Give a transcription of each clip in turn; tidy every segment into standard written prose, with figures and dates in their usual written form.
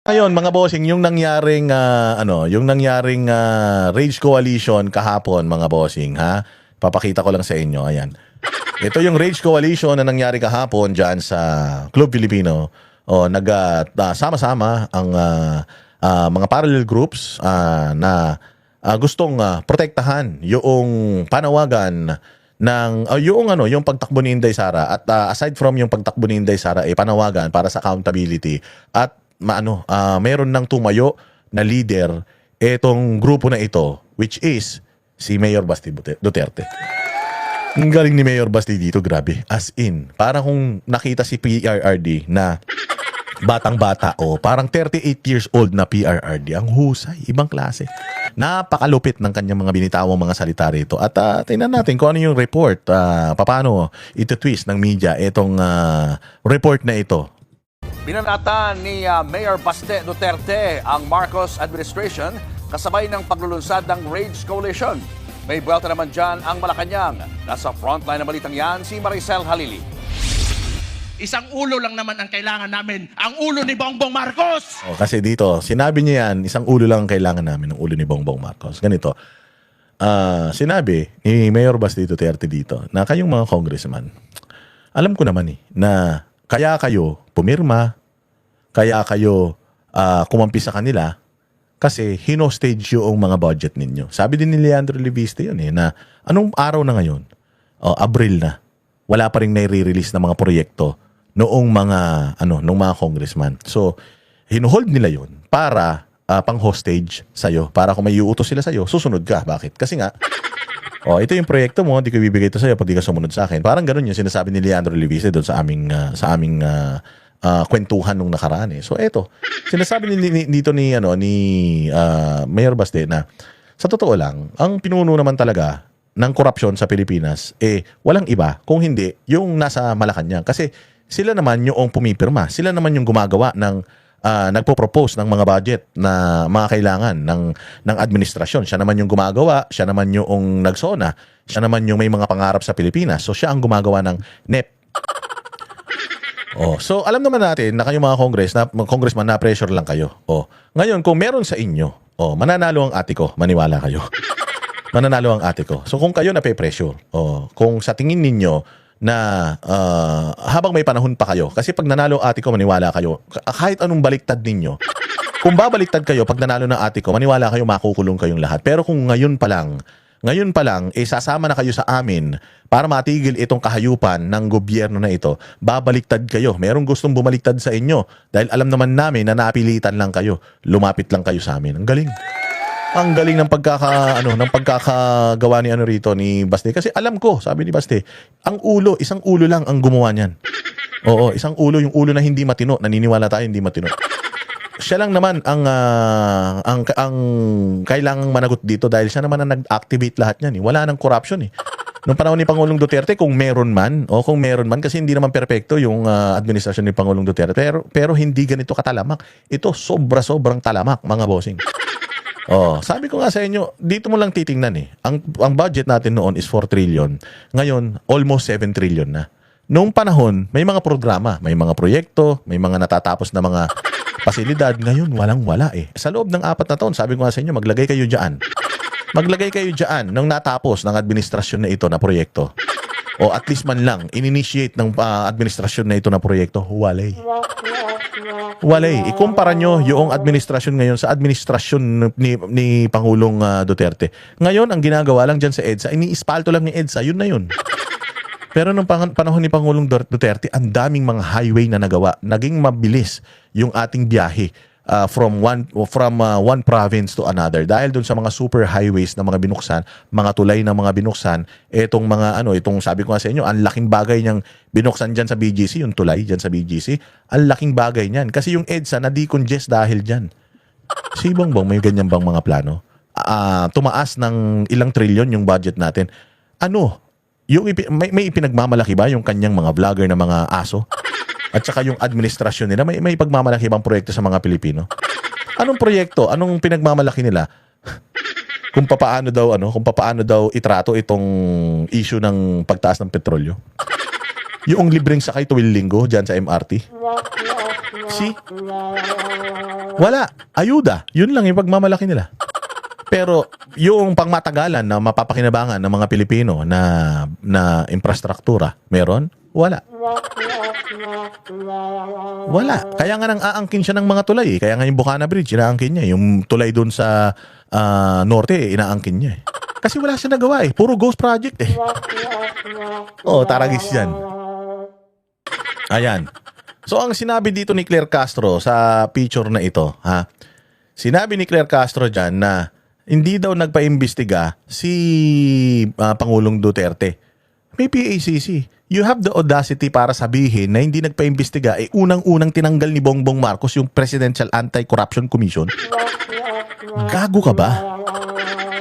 Ngayon, mga bossing, yung nangyaring Rage Coalition kahapon, mga bossing, ha? Papakita ko lang sa inyo, ayan. Ito yung Rage Coalition na nangyari kahapon diyan sa Club Filipino. O sama-sama ang mga parallel groups na gustong protektahan yung panawagan ng yung pagtakbo ni Inday Sara at aside from yung pagtakbo ni Inday Sara panawagan para sa accountability at meron ng tumayo na leader etong grupo na ito, which is si Mayor Basti Duterte. Ang galing ni Mayor Basti dito, grabe. As in, parang kung nakita si PRRD na batang-bata o parang 38 years old na PRRD, ang husay, ibang klase. Napakalupit ng kanyang mga binitawang mga salita rito. At tingnan natin kung ano yung report, paano ito-twist ng media itong report na ito. Binanatan ni Mayor Baste Duterte ang Marcos administration kasabay ng paglulunsad ng Rage Coalition. May buwelta naman dyan ang Malacanang. Nasa frontline ng balitang yan si Maricel Halili. Isang ulo lang naman ang kailangan namin, ang ulo ni Bongbong Marcos! Kasi dito, sinabi niya yan, isang ulo lang ang kailangan namin, ang ulo ni Bongbong Marcos. Ganito, sinabi ni Mayor Basti Duterte dito na kayong mga congressman, alam ko naman na kaya kayo pumirma, kaya kayo kumampi sa kanila kasi hinostage yung mga budget ninyo. Sabi din ni Leandro Leviste yun na anong araw na ngayon? Abril na. Wala pa rin nai-release na mga proyekto noong mga congressman. So, hinuhold nila yun para pang-hostage sa'yo. Para kung may iuutos sila sa'yo, susunod ka. Bakit? Kasi nga, ito yung proyekto mo, hindi ko ibibigay ito sa'yo pag di ka sumunod sa akin. Parang ganun yung sinasabi ni Leandro Leviste doon sa aming kwentuhan nung nakaraan. So, eto. Sinasabi dito ni Mayor Baste na sa totoo lang, ang pinuno naman talaga ng korupsyon sa Pilipinas, walang iba kung hindi yung nasa Malacanang. Kasi sila naman yung pumipirma. Sila naman yung gumagawa ng nagpo-propose ng mga budget na mga kailangan ng administrasyon. Siya naman yung gumagawa, siya naman yung nagsona, siya naman yung may mga pangarap sa Pilipinas. So siya ang gumagawa ng NEP. So alam naman natin na kayong mga congressman na pressure lang kayo. Ngayon kung meron sa inyo, mananalo ang ate ko, maniwala kayo. Mananalo ang ate ko. So kung kayo nape-pressure, kung sa tingin ninyo na habang may panahon pa kayo, kasi pag nanalo ate ko, maniwala kayo, kahit anong baliktad ninyo, kung babaliktad kayo, pag nanalo ng ate ko, maniwala kayo, makukulong kayong lahat. Pero kung ngayon pa lang, sasama na kayo sa amin para matigil itong kahayupan ng gobyerno na ito, babaliktad kayo. Merong gustong bumaliktad sa inyo dahil alam naman namin na napilitan lang kayo. Lumapit lang kayo sa amin. Ang galing. Ang galing ng pagkakagawa ni ni Baste. Kasi alam ko, sabi ni Baste, isang ulo lang ang gumawa niyan. Oo, isang ulo, yung ulo na hindi matino. Naniniwala tayo hindi matino. Siya lang naman ang kailangang managot dito dahil siya naman ang nag-activate lahat niyan. Wala nang corruption . Noong panahon ni Pangulong Duterte, kung meron man kasi hindi naman perpekto yung administrasyon ni Pangulong Duterte, pero hindi ganito katalamak. Ito sobrang talamak, mga bossing. Sabi ko nga sa inyo, dito mo lang titingnan . Ang budget natin noon is 4 trillion. Ngayon, almost 7 trillion na. Noong panahon, may mga programa, may mga proyekto, may mga natatapos na mga pasilidad. Ngayon, walang-wala . Sa loob ng 4 na taon, sabi ko nga sa inyo, maglagay kayo dyan. Maglagay kayo dyan nung natapos ng administrasyon na ito na proyekto. O at least man lang, in-initiate ng administrasyon na ito na proyekto, walay. Ikumpara nyo yung administrasyon ngayon sa administrasyon ni Pangulong Duterte. Ngayon, ang ginagawa lang dyan sa EDSA, ini-ispalto lang ni EDSA, yun na yun. Pero nung panahon ni Pangulong Duterte, ang daming mga highway na nagawa. Naging mabilis yung ating biyahe from one province to another. Dahil dun sa mga super highways na mga binuksan, mga tulay na mga binuksan, itong sabi ko nga sa inyo, ang laking bagay niyang binuksan dyan sa BGC, yung tulay dyan sa BGC, ang laking bagay niyan. Kasi yung EDSA na decongest dahil dyan. Si Bongbong, may ganyan bang mga plano? Tumaas ng ilang trilyon yung budget natin. May ipinagmamalaki ba yung kanyang mga vlogger na mga aso? At saka yung administrasyon nila, may pagmamalaki bang proyekto sa mga Pilipino? Anong proyekto? Anong pinagmamalaki nila? Kung papaano daw itrato itong issue ng pagtaas ng petrolyo? Yung libreng sakay tuwing linggo dyan sa MRT? See? Wala. Ayuda. Yun lang yung pagmamalaki nila. Pero yung pangmatagalan na mapapakinabangan ng mga Pilipino na infrastruktura, meron? Wala. Wala. Kaya nga nang aangkin siya ng mga tulay. Kaya nga yung Bukana Bridge, inaangkin niya. Yung tulay doon sa norte, inaangkin niya. Kasi wala siya nagawa eh. Puro ghost project eh. Oh, taragis yan. Ayan. So, ang sinabi dito ni Claire Castro sa picture na ito, ha? Sinabi ni Claire Castro dyan na hindi daw nagpaimbestiga si Pangulong Duterte. May PACC. You have the audacity para sabihin na hindi nagpaimbestiga unang-unang tinanggal ni Bongbong Marcos yung Presidential Anti-Corruption Commission. Gago ka ba?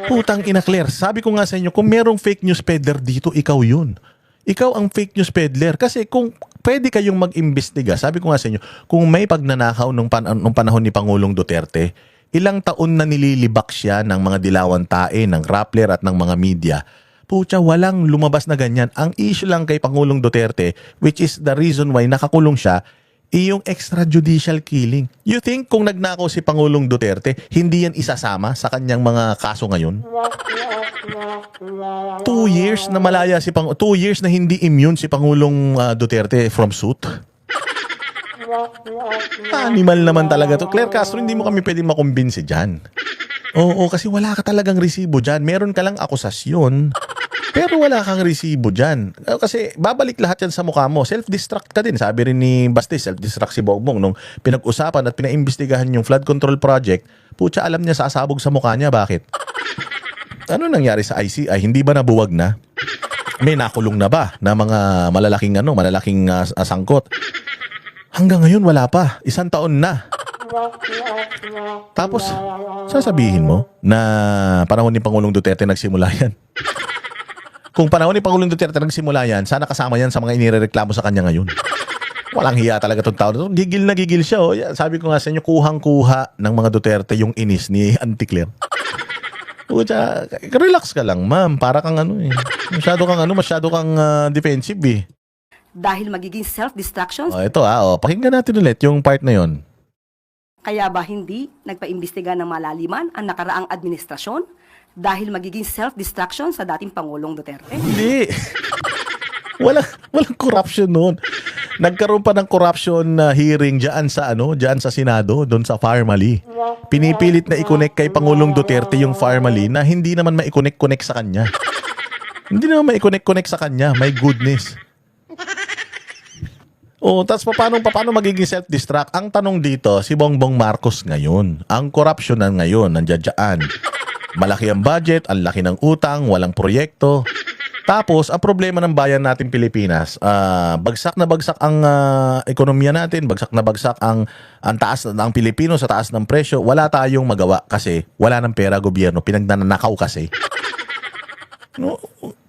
Putang ina, Claire. Sabi ko nga sa inyo, kung merong fake news peddler dito, ikaw yun. Ikaw ang fake news peddler. Kasi kung pwede kayong mag-imbestiga, sabi ko nga sa inyo, kung may pagnanakaw nung panahon ni Pangulong Duterte, ilang taon na nililibak siya ng mga dilawan tae, ng Rappler at ng mga media. Pucha, walang lumabas na ganyan. Ang issue lang kay Pangulong Duterte, which is the reason why nakakulong siya, yung extrajudicial killing. You think kung nagnakaw si Pangulong Duterte, hindi yan isasama sa kanyang mga kaso ngayon? 2 years na malaya si 2 years na hindi immune si Pangulong Duterte from suit. Animal naman talaga to. Claire Castro, hindi mo kami pwedeng makumbinsi dyan. Oo, kasi wala ka talagang resibo dyan. Meron ka lang akusasyon, pero wala kang resibo dyan. Kasi babalik lahat yan sa mukha mo. Self-destruct ka din. Sabi rin ni Basti, self-destruct si Bongbong nung pinag-usapan at pinaimbestigahan yung flood control project. Pucha, alam niya sasabog sa mukha niya. Bakit? Ano nangyari sa ICI? Hindi ba nabuwag na? May nakulong na ba na mga malalaking sangkot? Hanggang ngayon wala pa. 1 taon na. Tapos, sasabihin mo na panahon ni Pangulong Duterte nagsimula yan. Kung panahon ni Pangulong Duterte nagsimula yan, sana kasama yan sa mga inirereklamo sa kanya ngayon. Walang hiya talaga itong tao. Gigil na gigil siya. Oh. Sabi ko nga sa inyo, kuhang-kuha ng mga Duterte yung inis ni Auntie Claire. Pucha, relax ka lang, ma'am. Para kang masyado kang defensive eh. Dahil magiging self-destruction. Oh, ito pakinggan natin ulit yung part na yon. Kaya ba hindi nagpaimbestiga ng malaliman ang nakaraang administrasyon dahil magiging self-destruction sa dating Pangulong Duterte? Hindi. Walang corruption noon. Nagkaroon pa ng corruption hearing diyan sa Senado, doon sa Farmally. Pinipilit na i-connect kay Pangulong Duterte yung Farmally na hindi naman ma-connect sa kanya. Hindi naman ma-connect sa kanya. My goodness. Tapos paano magiging self-destruct? Ang tanong dito, si Bongbong Marcos ngayon. Ang corruption na ngayon, nandiyan. Malaki ang budget, ang laki ng utang, walang proyekto. Tapos, ang problema ng bayan natin Pilipinas, bagsak na bagsak ang ekonomiya natin, bagsak na bagsak ang taas ng Pilipino sa taas ng presyo. Wala tayong magawa kasi wala ng pera gobyerno, pinagnanakaw kasi. No,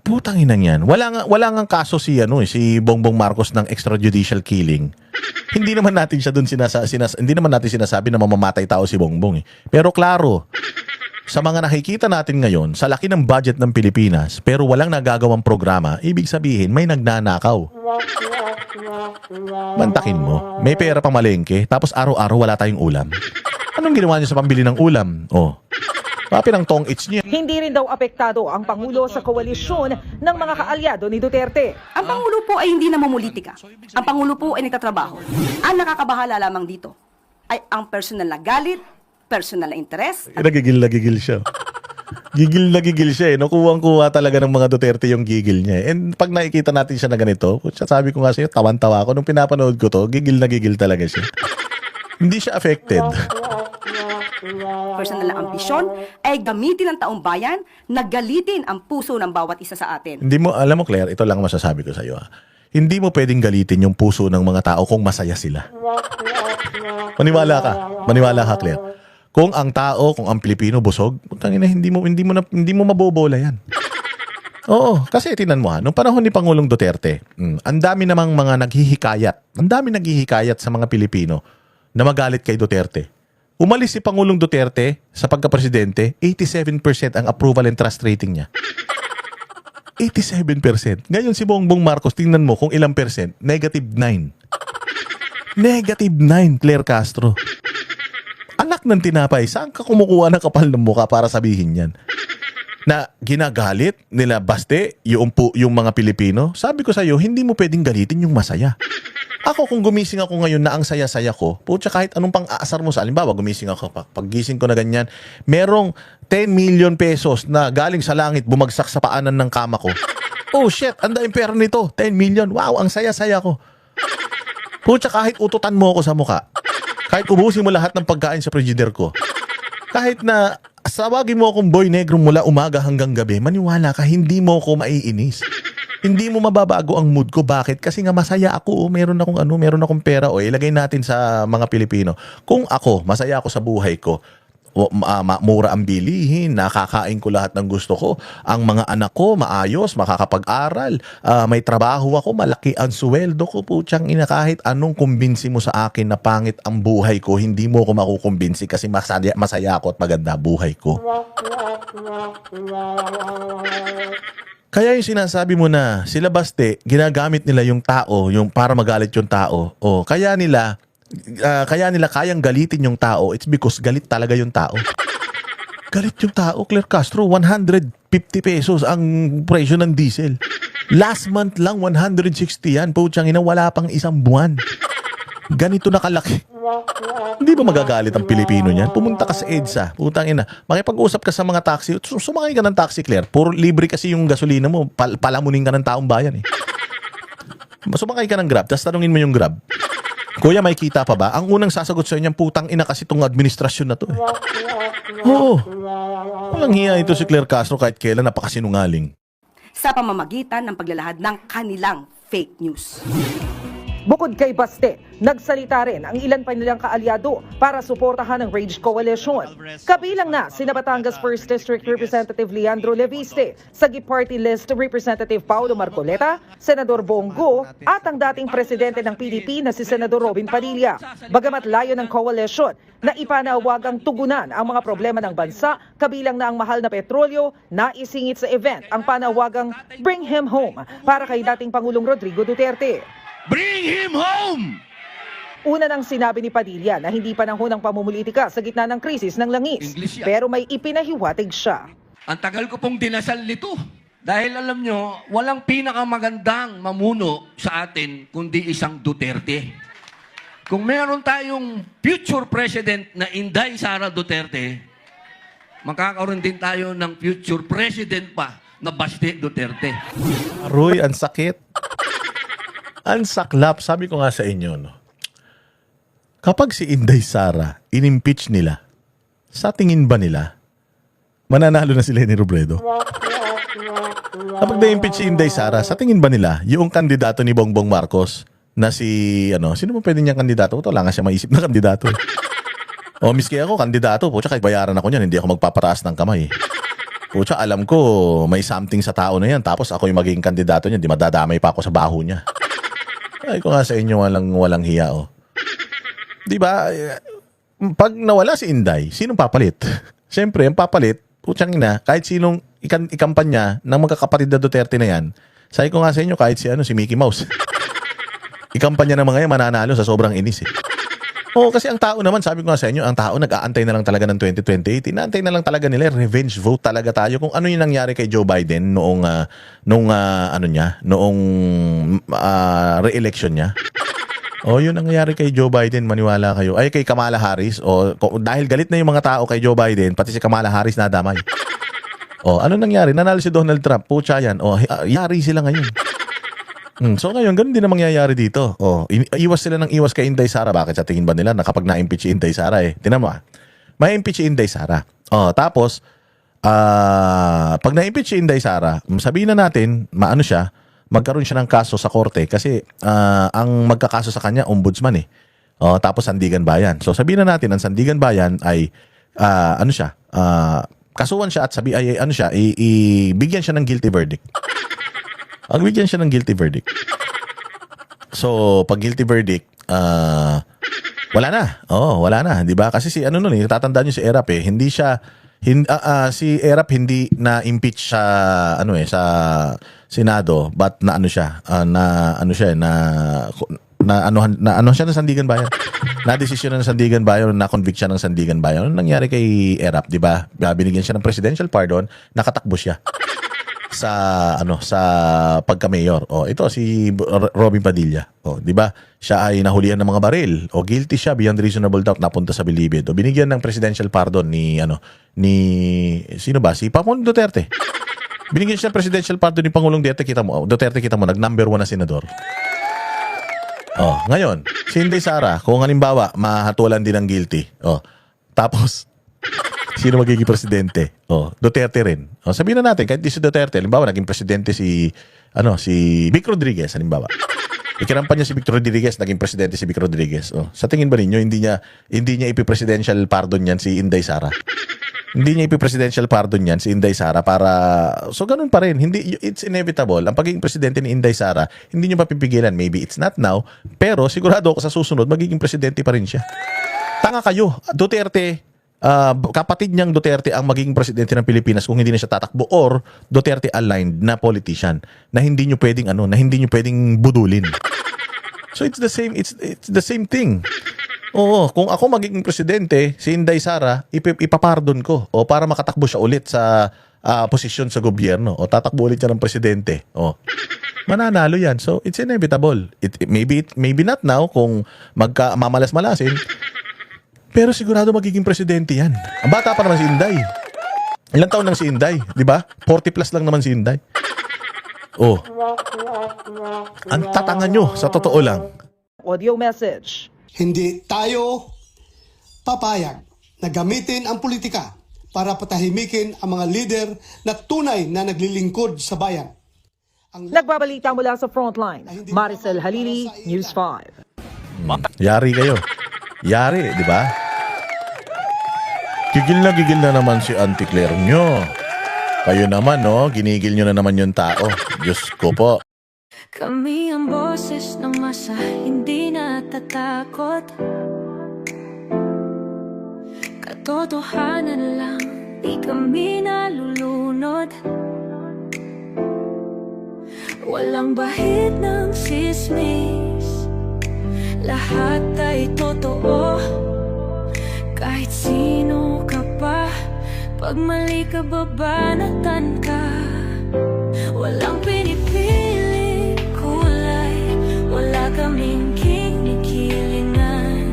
putang ina niyan. Wala nga kaso si Bongbong Marcos ng extrajudicial killing. Hindi naman natin siya doon hindi naman natin sinasabi na mamamatay tao si Bongbong eh. Pero klaro, sa mga nakikita natin ngayon, sa laki ng budget ng Pilipinas, pero walang nagagawang programa, ibig sabihin may nagnanakaw. Mantakin mo, may pera pang malengke, tapos araw-araw wala tayong ulam. Anong ginawa niyo sa pambili ng ulam? Papi ng tong its niya. Hindi rin daw apektado ang Pangulo sa koalisyon ng mga kaalyado ni Duterte. Ang Pangulo po ay hindi namumulitika. Ang Pangulo po ay nagtatrabaho. Ang nakakabahala lamang dito ay ang personal na galit, personal na interes. Nagigil siya. Gigil siya eh. Nakuwang-kuha talaga ng mga Duterte yung gigil niya eh. And pag nakikita natin siya na ganito, sabi ko nga sa'yo, tawan-tawa ako. Nung pinapanood ko to, gigil talaga siya. Hindi siya affected. Personal na ambisyon ay gamitin ng taong bayan na galitin ang puso ng bawat isa sa atin. Alam mo Claire, ito lang masasabi ko sa'yo. Hindi mo pwedeng galitin yung puso ng mga tao kung masaya sila. Maniwala ka Claire. Kung ang Pilipino busog, hindi mo mabobola yan. Oo, kasi tingnan mo nung panahon ni Pangulong Duterte, ang dami namang mga naghihikayat sa mga Pilipino na magalit kay Duterte. Umalis si Pangulong Duterte sa pagka-presidente, 87% ang approval and trust rating niya. 87%. Ngayon si Bongbong Marcos, tingnan mo kung ilang percent, -9. -9, Claire Castro. Anak ng tinapay, saan ka kumukuha ng kapal ng mukha para sabihin yan? Na ginagalit nila Baste yung mga Pilipino? Sabi ko sa'yo, hindi mo pwedeng galitin yung masaya. Ako kung gumising ako ngayon na ang saya-saya ko, putya kahit anong pang-aasar mo sa alimbawa, gumising ako, paggising ko na ganyan, merong 10 million pesos na galing sa langit bumagsak sa paanan ng kama ko. Oh shit, ang daing pera nito, 10 million. Wow, ang saya-saya ko. Putya kahit ututan mo ako sa mukha, kahit ubusin mo lahat ng pagkain sa frigider ko, kahit na sawagin mo akong boy negro mula umaga hanggang gabi, maniwala ka, hindi mo ako maiinis. Hindi mo mababago ang mood ko. Bakit? Kasi nga masaya ako. Meron akong pera. O ilagay natin sa mga Pilipino. Kung ako, masaya ako sa buhay ko, mura ang bilihin, nakakain ko lahat ng gusto ko, ang mga anak ko maayos, makakapag-aral, may trabaho ako, malaki ang sweldo ko, putyang ina, kahit anong kumbinsi mo sa akin na pangit ang buhay ko, hindi mo ako makukumbinsi kasi masaya ako at maganda buhay ko. Kaya yung sinasabi mo na sila Baste, ginagamit nila yung tao, yung para magalit yung tao. O kaya nila kayang galitin yung tao, it's because galit talaga yung tao. Galit yung tao, Claire Castro, 150 pesos ang presyo ng diesel. Last month lang 160 yan. Putyang ina, wala pang isang buwan. Ganito na kalaki. Hindi ba magagalit ang Pilipino niyan? Pumunta ka sa EDSA, putang ina, makipag-usap ka sa mga taxi, sumakay ka ng taxi, Claire. Puro libre kasi yung gasolina mo, palamunin ka ng taong bayan eh. Sumakay ka ng Grab, tapos tanungin mo yung Grab, Kuya, may kita pa ba? Ang unang sasagot sa inyo, putang ina kasi itong administrasyon na to eh. Oo. Walang hiya ito si Claire Castro kahit kailan, napakasinungaling. Sa pamamagitan ng paglalahad ng kanilang fake news. Bukod kay Baste, nagsalita rin ang ilan pa nilang kaalyado para suportahan ang Rage Coalition. Kabilang na sina Batangas 1st District Representative Leandro Leviste, Sagi Party List Representative Paulo Marcoleta, Senador Bongo at ang dating presidente ng PDP na si Senador Robin Padilla. Bagamat layo ng coalition na ipanawagang tugunan ang mga problema ng bansa, kabilang na ang mahal na petrolyo, naisingit sa event ang panawagang Bring Him Home para kay dating Pangulong Rodrigo Duterte. Bring him home! Una nang sinabi ni Padilla na hindi panahon ng pamumulitika sa gitna ng krisis ng langis. English yan. Pero may ipinahiwatig siya. Ang tagal ko pong dinasal nito. Dahil alam nyo, walang pinakamagandang mamuno sa atin kundi isang Duterte. Kung meron tayong future president na Inday Sara Duterte, makakaroon din tayo ng future president pa na Baste Duterte. Aroy, ang sakit. Ang saklap. Sabi ko nga sa inyo, no? Kapag si Inday Sara, inimpeach nila, sa tingin ba nila, mananalo na si Leni Robredo? Kapag na-impeach si Inday Sara, sa tingin ba nila, yung kandidato ni Bongbong Marcos, na si, sino mo pwede niyang kandidato? Ito, wala nga siya maisip na kandidato. O, miski ako, kandidato, po, kahit bayaran ako niyan, hindi ako magpapataas ng kamay. Pucha, alam ko, may something sa tao na yan. Tapos ako yung magiging kandidato niya, di madadamay pa ako sa baho niya. Ay ko nga sa inyo, walang hiya, oh. Di ba? Pag nawala si Inday, sinong papalit? Siyempre, ang papalit, putyang ina, kahit sinong ikampanya ng magkakapatid na Duterte na yan, sabi ko nga sa inyo, kahit si Mickey Mouse. Ikampanya ng mga yan, mananalo sa sobrang inis, eh. Oo, kasi ang tao naman, sabi ko nga sa inyo, ang tao nag-aantay na lang talaga ng 2028. Inaantay na lang talaga nila, revenge vote talaga tayo. Kung ano yung nangyari kay Joe Biden noong re-election niya. O, yun ang nangyari kay Joe Biden, maniwala kayo. Ay, kay Kamala Harris. O, dahil galit na yung mga tao kay Joe Biden, pati si Kamala Harris nadamay. O, ano nangyari? Nanalo si Donald Trump. Pucha yan. O, yari sila ngayon. So ngayon, ganun din ang mangyayari dito. Iwas sila ng iwas kay Inday Sara. Bakit sa tingin ba nila na kapag na-impeach si Inday Sara Tinan mo may impeach si Inday Sara. Tapos, pag na-impeach si Inday Sara, sabihin na natin, magkaroon siya ng kaso sa korte kasi ang magkakaso sa kanya, ombudsman eh. Tapos Sandigan Bayan. So sabihin na natin, ang Sandigan Bayan ay, kasuhan siya at ibigyan siya ng guilty verdict. Bigyan siya ng guilty verdict. So, pag guilty verdict, wala na. Wala na, 'di ba? Kasi tatandaan niyo si Erap eh, hindi siya si Erap hindi na impeach sa sa Senado, but na na ano siya ng Sandigan Bayan. Na-desisyon ng Sandigan Bayan, na-convict siya ng Sandigan Bayan. Ano nangyari kay Erap, di ba? Binigyan siya ng presidential pardon, nakatakbo siya sa pagka-mayor. Ito si Robin Padilla. Di ba? Siya ay nahulihan ng mga baril. Guilty siya beyond reasonable doubt, napunta sa bilibid. Binigyan ng presidential pardon ni sino ba? Si Pangulong Duterte. Binigyan siya ng presidential pardon ni Pangulong Duterte, kita mo, nag-number 1 na senador. Ngayon, si Inday Sara, kung halimbawa, mahatulan din ng guilty. Tapos, sino magiging presidente? Duterte rin. Sabihin na natin, kahit di si Duterte, halimbawa, naging presidente si Vic Rodriguez, halimbawa. Ikirampan niya si Vic Rodriguez, naging presidente si Vic Rodriguez. Sa tingin ba ninyo, hindi niya ipi-presidential pardon yan si Inday Sara? Hindi niya ipi-presidential pardon yan si Inday Sara para... So, ganun pa rin. It's inevitable. Ang pagiging presidente ni Inday Sara, hindi niyo mapipigilan. Maybe it's not now, pero sigurado ako sa susunod, magiging presidente pa rin siya. Tanga kayo. Duterte, kapatid niyang Duterte ang magiging presidente ng Pilipinas kung hindi na siya tatakbo, or Duterte aligned na politician na hindi niyo pwedeng budulin. So, it's the same thing. Kung ako magiging presidente, si Inday Sara, ipapardon ko para makatakbo siya ulit sa posisyon sa gobyerno tatakbo ulit siya ng presidente. Mananalo yan. So, it's inevitable. Maybe not now kung mamalas-malasin, pero sigurado magiging presidente yan. Ang bata pa naman si Inday. Ilang taon lang si Inday, di ba? 40 plus lang naman si Inday. Ang tatanga nyo, sa totoo lang. Audio message. Hindi tayo papayag na gamitin ang politika para patahimikin ang mga leader na tunay na naglilingkod sa bayan. Nagbabalita mula sa Frontline, Maricel Halili, News 5. Yari kayo. Yari, di ba? Gigil na naman si Auntie Claire nyo. Kayo naman, ginigil nyo na naman yung tao. Diyos ko po. Kami ang boses ng masa, hindi natatakot. Katotohanan lang, di kami nalulunod. Walang bahid ng sismis, lahat ay totoo. Kahit sino ka pa, pag mali ka babanatan ka. Walang pinipili kulay, wala kaming kinikilingan.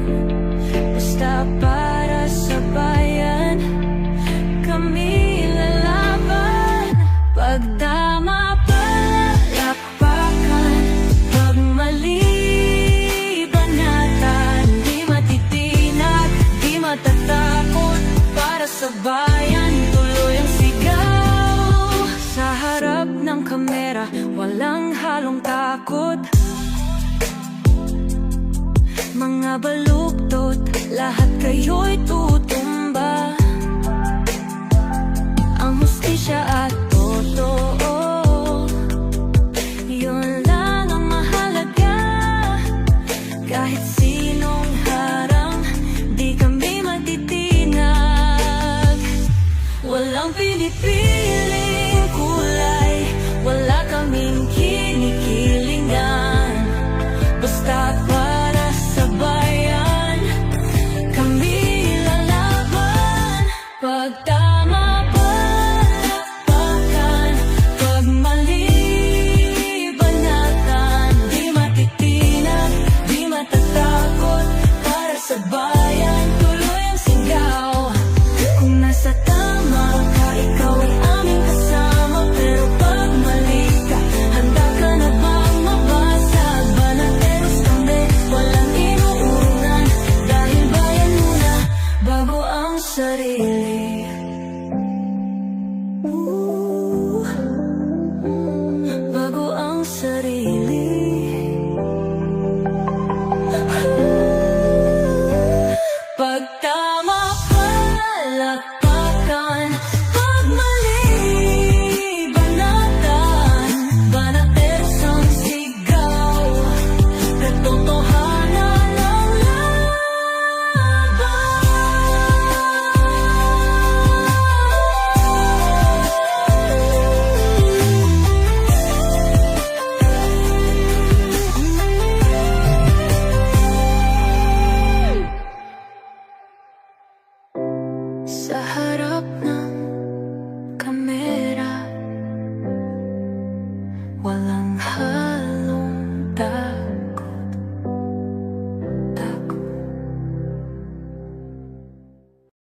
Basta para sa bayan, kami lalaban. Pag tama palapakan, pag mali banatan. Di matitinag, di matatakot, para sa bayan tuloy ang sigaw. Sa harap ng kamera, walang halong takot. Mga baluktot, lahat kayo'y tutumba. Ang hustisya at totoo, yun lang ang mahalaga. Kahit sinong harang, di kami matitinag. Walang pinipiling kulay, wala kaming kinikilingan. Basta para sa bayan, kami lalaban. Pag tama palapakan, pag mali banatan. Di matitinag, di matatakot, para sa bayan tuloy ang sigaw. Kung nasa tama ka, ikaw ay aming kasama. Pero pag mali ka, handa ka na bang mabasag? Banateros kami, walang inuunan. Dahil bayan muna, bago ang sarili. Bago ang sarili. Pag tama palapakan, pag mali banatan. Banateros ang sigaw, katotohanan ang laban. Sa harap ng kamera, walang